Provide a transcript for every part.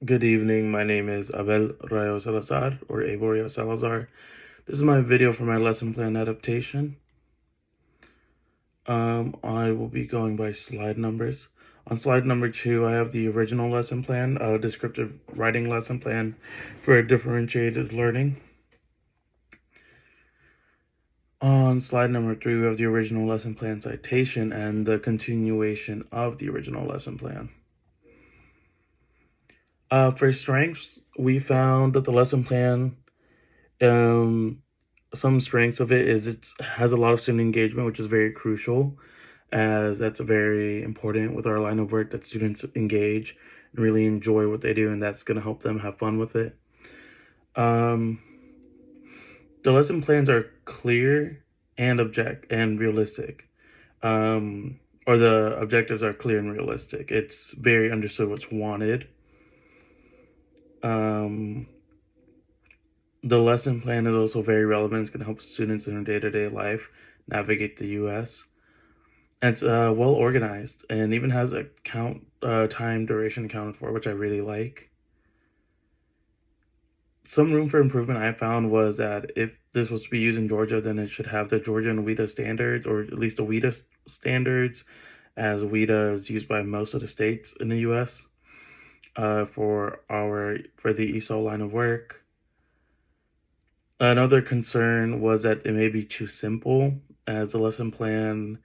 Good evening. My name is Abel Rayo Salazar, or Abel Rayo Salazar. This is my video for my lesson plan adaptation. I will be going by slide numbers. On slide number 2, I have the original lesson plan, a descriptive writing lesson plan for differentiated learning. On slide number 3, we have the original lesson plan citation and the continuation of the original lesson plan. For strengths, we found that the lesson plan, some strengths of it is it has a lot of student engagement, which is very crucial, as that's very important with our line of work that students engage and really enjoy what they do, and that's going to help them have fun with it. The lesson plans are clear and realistic. Or the objectives are clear and realistic. It's very understood what's wanted. The lesson plan is also very relevant. It's going to help students in their day-to-day life navigate the U.S. And it's well organized and even has a time duration accounted for, which I really like. Some room for improvement I found was that if this was to be used in Georgia, then it should have the Georgia and WIDA standards, or at least the WIDA standards, as WIDA is used by most of the states in the U.S. For the ESOL line of work. Another concern was that it may be too simple, as the lesson plan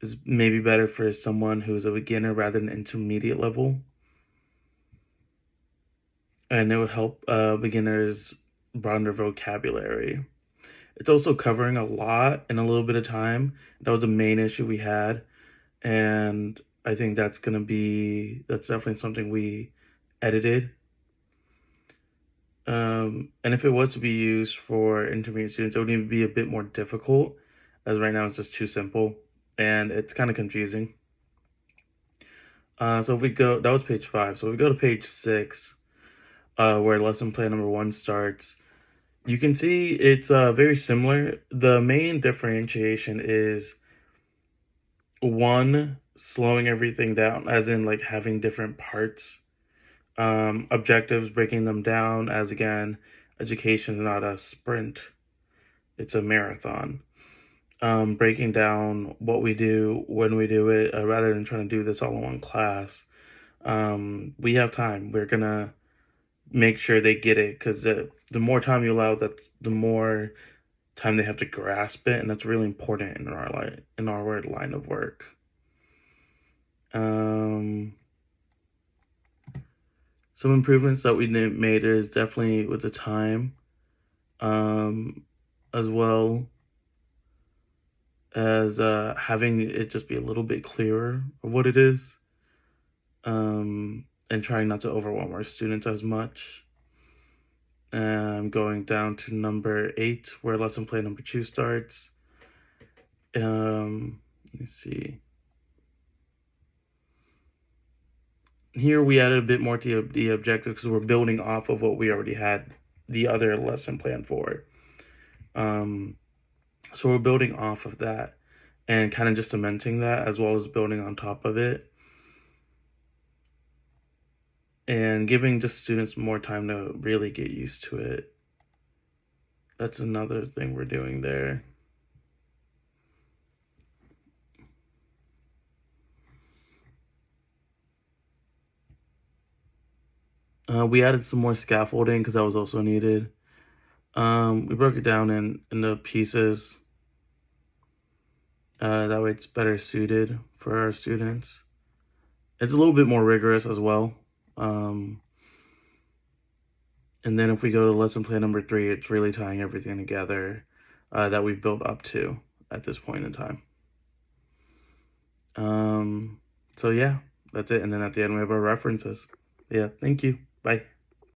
is maybe better for someone who's a beginner rather than intermediate level. And it would help beginners broaden their vocabulary. It's also covering a lot in a little bit of time. That was a main issue we had. And I think that's definitely something we edited. And if it was to be used for intermediate students, it would even be a bit more difficult, as right now it's just too simple and it's kind of confusing. So if we go, that was page 5. So if we go to page 6, where lesson plan number 1 starts, you can see it's very similar. The main differentiation is 1, slowing everything down, as in like having different parts. Objectives, breaking them down, as again, education is not a sprint, it's a marathon. Breaking down what we do, when we do it, rather than trying to do this all in one class. We have time. We're gonna make sure they get it, because the more time you allow, that the more time they have to grasp it, and that's really important in our line of work. Some improvements that we made is definitely with the time, as well as having it just be a little bit clearer of what it is, and trying not to overwhelm our students as much. Going down to number 8, where lesson plan number 2 starts. Let's see. Here we added a bit more to the objective, because we're building off of what we already had the other lesson plan for. So we're building off of that and kind of just cementing that, as well as building on top of it, and giving just students more time to really get used to it. That's another thing we're doing there. We added some more scaffolding, because that was also needed. We broke it down into pieces. That way it's better suited for our students. It's a little bit more rigorous as well. And then if we go to lesson plan number 3, it's really tying everything together that we've built up to at this point in time. So yeah, that's it. And then at the end we have our references. Yeah, thank you. Bye.